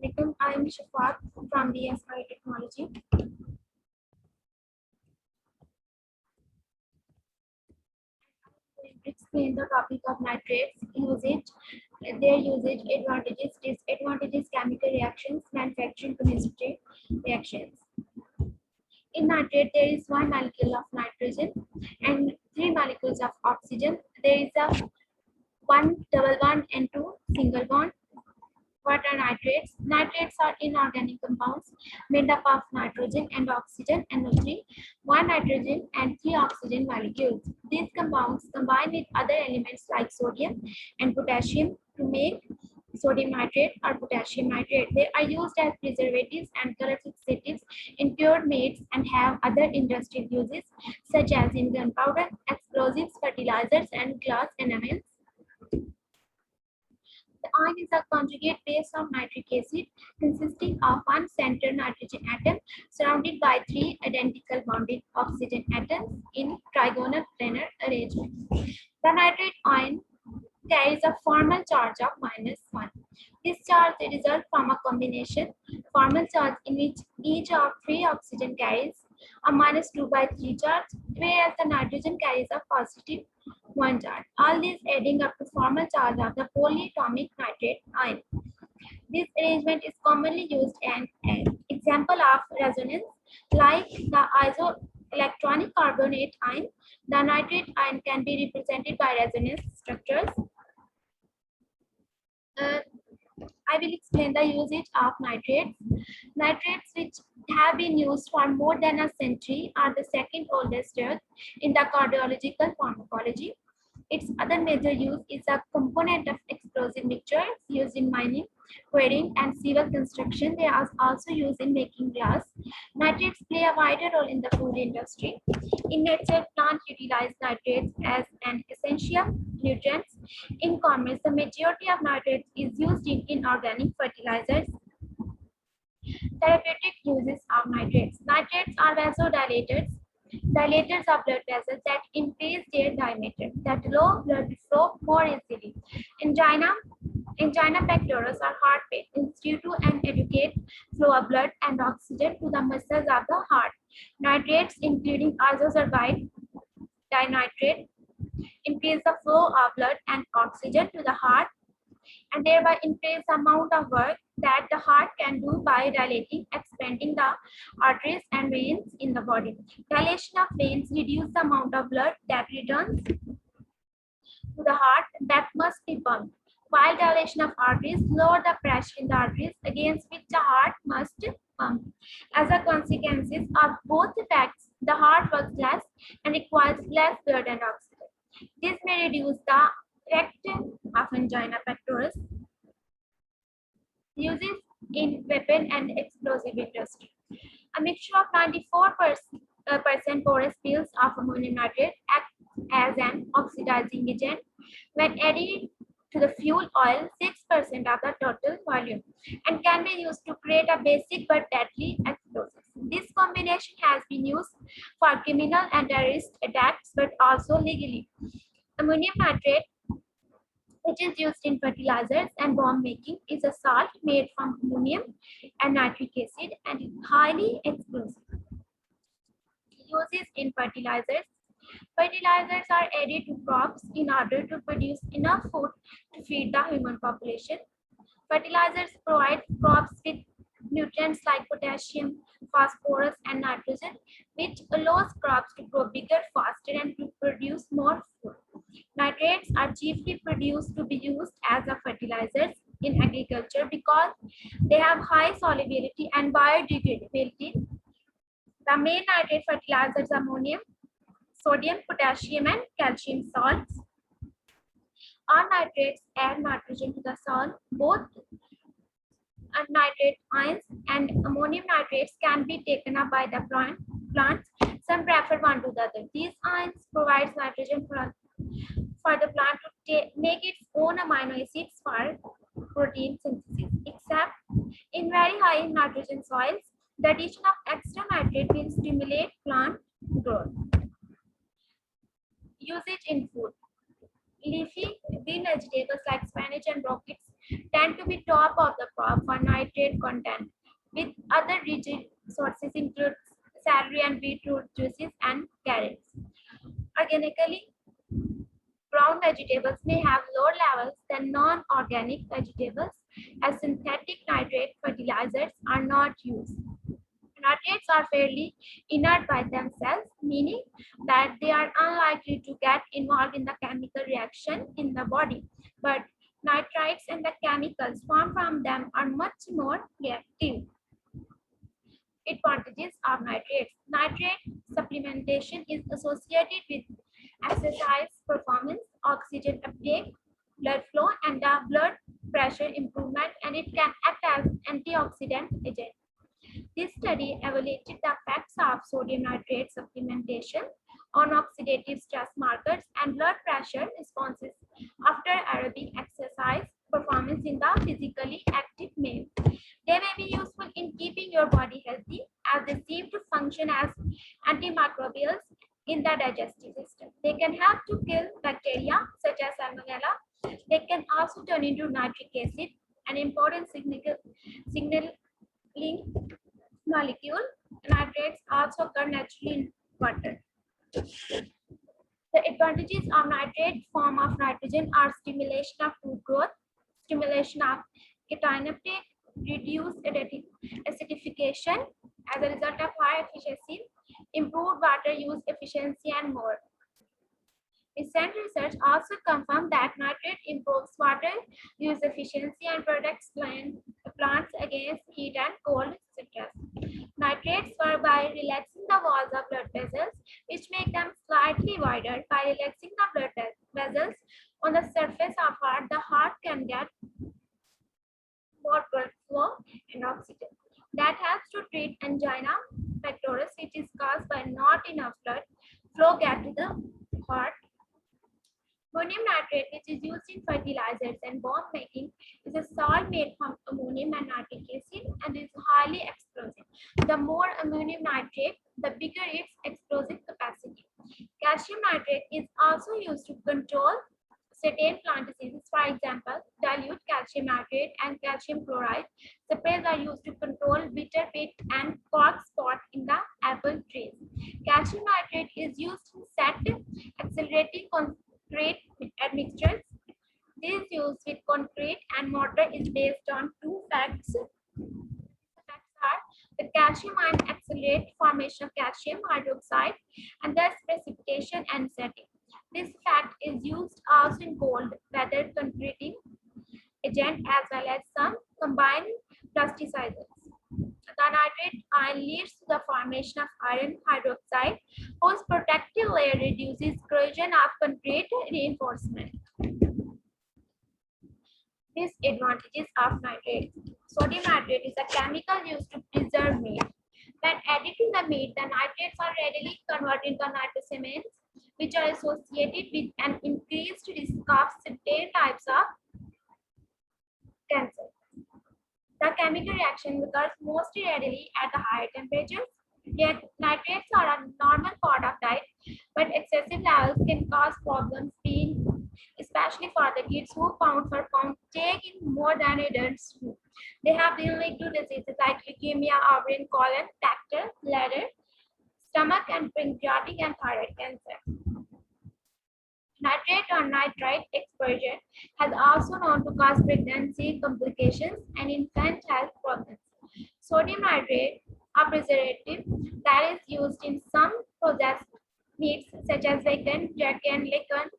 I am Shafaat from BSI Technology. To explain the topic of nitrates usage, their usage, advantages, disadvantages, chemical reactions, manufacturing chemistry reactions. In nitrate, there is one molecule of nitrogen and three molecules of oxygen. There is a one double bond and two single bond. What are nitrates? Nitrates are inorganic compounds made up of nitrogen and oxygen, NO3, one nitrogen and three oxygen molecules. These compounds combine with other elements like sodium and potassium to make sodium nitrate or potassium nitrate. They are used as preservatives and color fixatives in pure mates and have other industrial uses such as in gunpowder, explosives, fertilizers, and glass enamels. The ion is a conjugate base of nitric acid consisting of one center nitrogen atom surrounded by three identical bonded oxygen atoms in trigonal planar arrangement. The nitrate ion carries a formal charge of -1. This charge results from a combination formal charge in which each of three oxygen carries a -2/3 charge, whereas the nitrogen carries a positive 1 charge. All these adding up to formal charge of the polyatomic nitrate ion. This arrangement is commonly used as an example of resonance, like the isoelectronic carbonate ion. The nitrate ion can be represented by resonance structures. I will explain the usage of nitrates. Nitrates, which have been used for more than a century, are the second oldest drug in the cardiological pharmacology. Its other major use is a component of explosive mixtures used in mining, quarrying, and civil construction. They are also used in making glass. Nitrates play a vital role in the food industry. In nature, plants utilize nitrates as an essential nutrient. In commerce, the majority of nitrates is used in inorganic fertilizers. Therapeutic uses of nitrates. Nitrates are vasodilators, dilators of blood vessels that increase their diameter, that allow blood to flow more easily. In China, pectorals are heart patients due to an adequate flow of blood and oxygen to the muscles of the heart. Nitrates, including azoxide dinitrate, increase the flow of blood and oxygen to the heart and thereby increase the amount of work that the heart can do by dilating, expanding the arteries and veins in the body. Dilation of veins reduces the amount of blood that returns to the heart that must be pumped, while dilation of arteries lower the pressure in the arteries against which the heart must pump. As a consequence of both effects, the heart works less and requires less blood and oxygen. This may reduce the effect of angina pectoris. Uses in weapon and explosive industry. A mixture of 94% porous pills of ammonium nitrate act as an oxidizing agent. When added to the fuel oil, 6% of the total volume, and can be used to create a basic but deadly explosive. This combination has been used for criminal and terrorist attacks, but also legally. Ammonium nitrate, which is used in fertilizers and bomb making, is a salt made from ammonium and nitric acid and is highly explosive. Uses in fertilizers. Fertilizers are added to crops in order to produce enough food to feed the human population. Fertilizers provide crops with nutrients like potassium, phosphorus, and nitrogen, which allows crops to grow bigger, faster, and to produce more food. Nitrates are chiefly produced to be used as a fertilizers in agriculture because they have high solubility and biodegradability. The main nitrate fertilizers are ammonium, sodium, potassium, and calcium salts. All nitrates add nitrogen to the soil. Both nitrate ions and ammonium nitrates can be taken up by the plants. Some prefer one to the other. These ions provide nitrogen for the plant to make its own amino acids for protein synthesis. Except in very high nitrogen soils, the addition of extra nitrate will stimulate plant growth. Usage in food. Leafy green vegetables like spinach and broccoli tend to be top of the crop for nitrate content, with other rich sources include celery and beetroot juices and carrots. Organically grown vegetables may have lower levels than non-organic vegetables, as synthetic nitrate fertilizers are not used. Nitrates are fairly inert by themselves, meaning that they are unlikely to get involved in the chemical reaction in the body. But nitrites and the chemicals formed from them are much more reactive. Advantages of nitrates. Nitrate supplementation is associated with exercise performance, oxygen uptake, blood flow, and the blood pressure improvement, and it can act as antioxidant agent. This study evaluated the effects of sodium nitrate supplementation on oxidative stress markers and blood pressure responses after aerobic exercise performance in the physically active male. They may be useful in keeping your body healthy as they seem to function as antimicrobials in the digestive system. They can help to kill bacteria such as Salmonella. They can also turn into nitric acid, an important signaling molecule. Nitrates also occur naturally in water. The advantages of nitrate form of nitrogen are stimulation of root growth, stimulation of cation uptake, reduced acidification as a result of high efficiency, improved water use efficiency, and more. Recent research also confirmed that nitrate improves water use efficiency and protects plants against heat and cold stress. Nitrates work by relaxing the walls of blood vessels, which make them slightly wider. By relaxing the blood vessels on the surface of heart, the heart can get more blood flow and oxygen. That helps to treat angina pectoris, which is caused by not enough blood flow get to the heart. Ammonium nitrate, which is used in fertilizers and bomb making, is a salt made from ammonium and nitric acid and is highly explosive. The more ammonium nitrate, the bigger its explosive capacity. Calcium nitrate is also used to control certain plant diseases. For example, dilute calcium nitrate and calcium chloride sprays are used to control bitter pit and cork spot in the apple trees. Calcium nitrate is used in set accelerating concrete admixtures. This use with concrete and mortar is based on two facts. The facts are the calcium ion accelerate formation of calcium hydroxide and thus precipitation and setting. This fact is used also in cold weather concreting agent as well as some combined plasticizers. The nitrate ion leads to the formation of iron hydroxide, whose protective layer reduces corrosion of concrete reinforcement. Disadvantages of nitrate. Sodium nitrate is a chemical used to preserve meat. When added to the meat, the nitrates are readily converted into nitrosamines, which are associated with an increased risk of certain types of cancer. The chemical reaction occurs most readily at the higher temperatures. Yet nitrates are a normal part of diet, but excessive levels can cause problems, especially for the kids who pound for pound take in more than adults do. They have been linked to diseases like leukemia, ovarian, colon, tactile, bladder, stomach, and pancreatic and thyroid cancer. Nitrate or nitrite exposure has also known to cause pregnancy complications and infant health problems. Sodium nitrate, a preservative that is used in some processed meats such as bacon, jerky, and bacon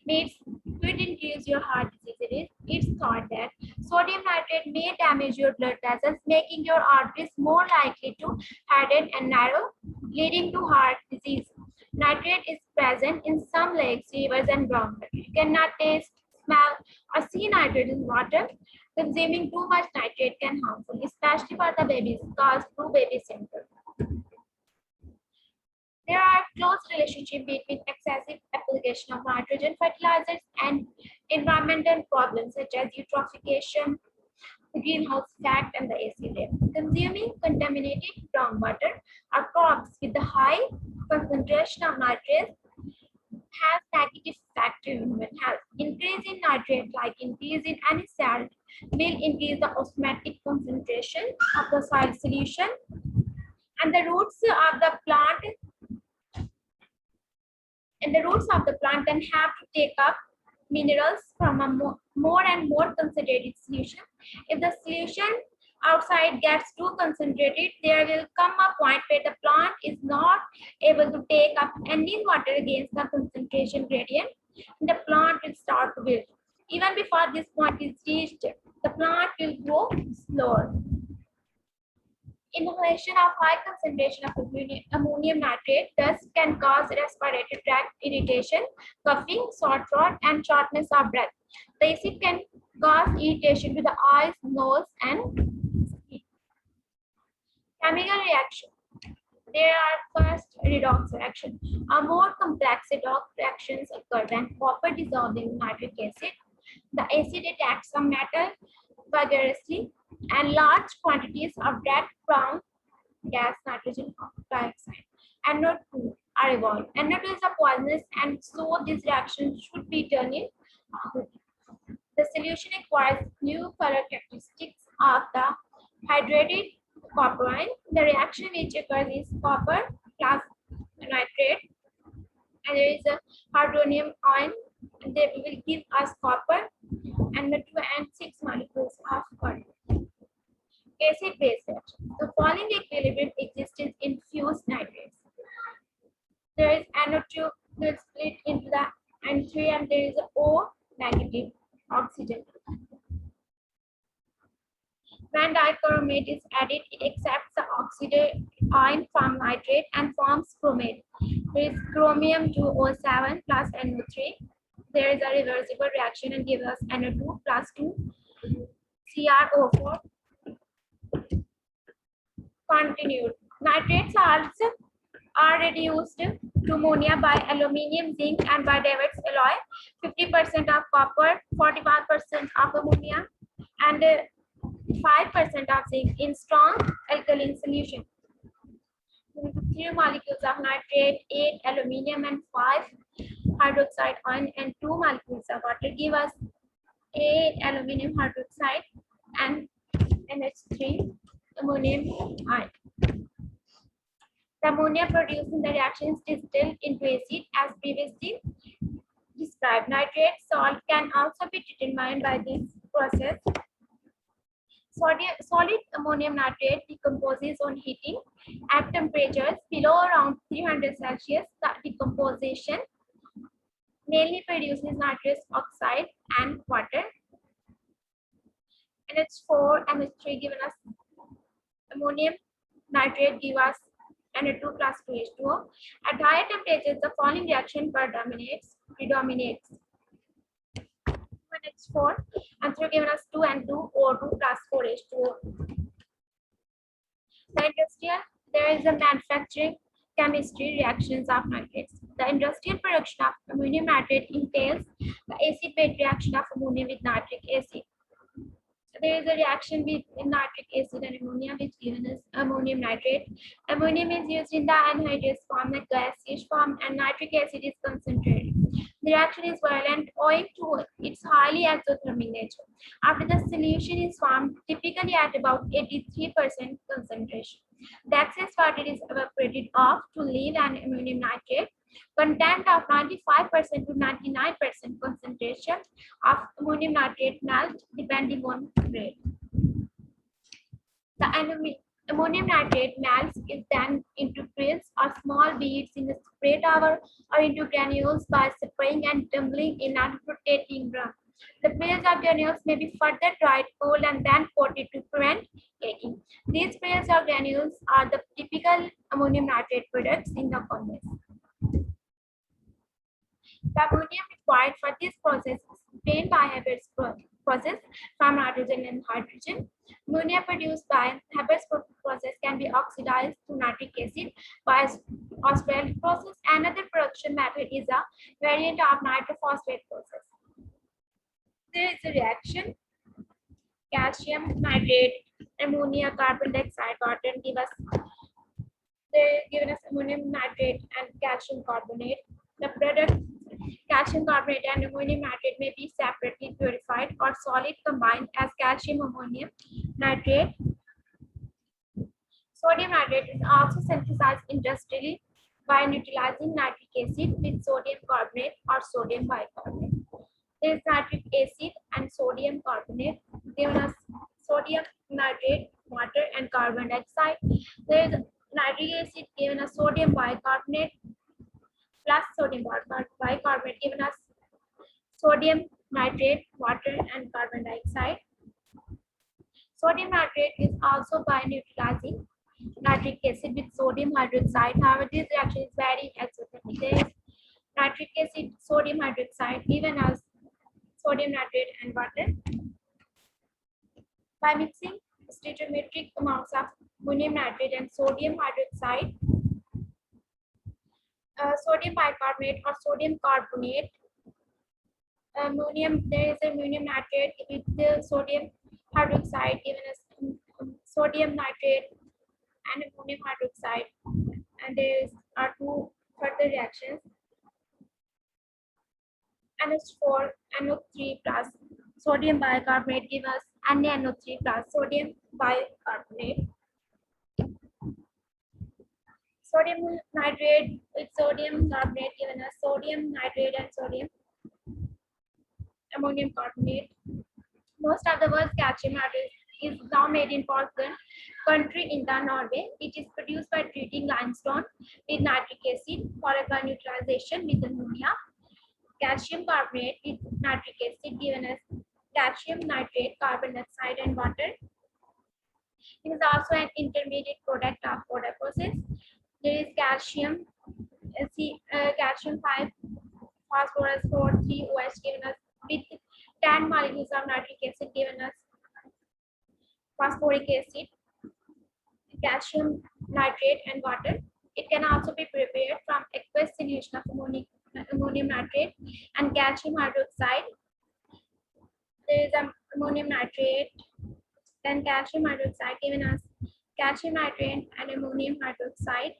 meats, could increase your heart disease. It's thought that sodium nitrate may damage your blood vessels, making your arteries more likely to harden and narrow, leading to heart disease. Nitrate is present in some lakes, rivers, and groundwater. You cannot taste, smell, or see nitrate in water. Consuming too much nitrate can harmful, especially for the babies, caused through baby syndrome. There are close relationship between excessive application of nitrogen fertilizers and environmental problems such as eutrophication, the greenhouse effect, and the acid rain. Consuming contaminated groundwater or crops with a high concentration of nitrates has negative effect on human health. Increase in nitrate, like increase in any salt, will increase the osmotic concentration of the soil solution, and the roots of the plant then have to take up minerals from a more and more concentrated solution. If the solution outside gets too concentrated, there will come a point where the plant is not able to take up any water against the concentration gradient, and the plant will start to wilt. Even before this point is reached, the plant will grow slower. Inhalation of high concentration of ammonium nitrate thus can cause respiratory tract irritation, coughing, sore throat, and shortness of breath. The acid can cause irritation to the eyes, nose, and skin. Chemical reaction. There are first redox reaction. A more complex redox reactions occur when copper dissolved in nitric acid. The acid attacks some metal vigorously, and large quantities of red brown gas nitrogen dioxide NO2 are evolved. NO2 is a poisonous, and so this reaction should be done in the solution acquires new color characteristics of the hydrated copper ion. The reaction which occurs is copper plus nitrate, and there is a hydronium ion. They will give us copper and the 2 and 6 molecules of carbon. Acid-base reaction. The following equilibrium exists in fused nitrates. There is NO2 will split into the N3, and there is a O negative oxygen. When dichromate is added, it accepts the oxide ion from nitrate and forms chromate. There is chromium 2O7 plus NO3. There is a reversible reaction and gives us NO2 plus 2 CrO4. Continued. Nitrate salts are reduced to ammonia by aluminium, zinc, and by David's alloy. 50% of copper, 41% of ammonia, and 5% of zinc in strong alkaline solution. 3 molecules of nitrate, 8 aluminium, and 5 hydroxide ion, and 2 molecules of water give us 8 aluminium hydroxide and NH3 ammonium ion. The ammonia produced in the reaction is distilled into acid as previously described. Nitrate salt can also be determined by this process. Solid ammonium nitrate decomposes on heating at temperatures below around 300 Celsius. The decomposition mainly produces nitrous oxide and water. NH4, NH3 given us ammonium nitrate give us NO2 plus 2H2O. At higher temperatures, the following reaction predominates. NH4 and 3 given us 2 and 2 O2 plus 4H2O. There is a manufacturing chemistry reactions of nitrates. The industrial production of ammonium nitrate entails the acid-base reaction of ammonia with nitric acid. There is a reaction between nitric acid and ammonia which given us ammonium nitrate. Ammonium is used in the anhydrous form, the gaseous form, and nitric acid is concentrated. The reaction is violent owing to its highly exothermic nature. After the solution is formed, typically at about 83% concentration, the excess water is evaporated off to leave an ammonium nitrate content of 95% to 99% concentration of ammonium nitrate melt depending on grade. The ammonium nitrate melts is then into drills or small beads in the spray tower or into granules by spraying and tumbling in a rotating drum. The trails of granules may be further dried, cooled, and then coated to prevent caking. These trails or granules are the typical ammonium nitrate products in the furnace. The ammonium required for this process is obtained by Habber's process from nitrogen and hydrogen. Ammonia produced by Habber's process can be oxidized to nitric acid by Australian process. Another production method is a variant of nitrophosphate process. There is a reaction: calcium nitrate, ammonia, carbon dioxide, water, and they given us ammonium nitrate and calcium carbonate. The product Calcium carbonate and ammonium nitrate may be separately purified or solid combined as calcium ammonium nitrate. Sodium nitrate is also synthesized industrially by neutralizing nitric acid with sodium carbonate or sodium bicarbonate. There is nitric acid and sodium carbonate given us sodium nitrate, water and carbon dioxide. There is nitric acid given us sodium bicarbonate plus sodium bicarbonate given us sodium nitrate, water and carbon dioxide. Sodium nitrate is also by neutralizing nitric acid with sodium hydroxide. However, this reaction is very exothermic. There is nitric acid, sodium hydroxide given as sodium nitrate and water. By mixing stoichiometric amounts of ammonium nitrate and sodium hydroxide, sodium bicarbonate or sodium carbonate, there is ammonium nitrate with the sodium hydroxide given as sodium nitrate and ammonium hydroxide, and there are two further reactions. NH4 NO3 plus sodium bicarbonate gives us NaNO3 plus sodium bicarbonate. Sodium nitrate with sodium carbonate given us sodium nitrate and sodium ammonium carbonate. Most of the world's calcium nitrate is now made in Porsgrunn country in the Norway. It is produced by treating limestone with nitric acid followed by neutralization with ammonia. Calcium carbonate with nitric acid given as calcium nitrate, carbon dioxide and water. It is also an intermediate product of Kodak process. There is calcium, calcium 5, phosphorus 4, 3 OH given us with 10 molecules of nitric acid given us phosphoric acid, calcium nitrate and water. It can also be prepared from aqueous solution of ammonium nitrate and calcium hydroxide. There is ammonium nitrate, then calcium hydroxide given as calcium nitrate and ammonium hydroxide.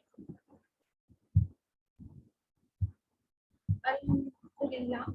Alhamdulillah.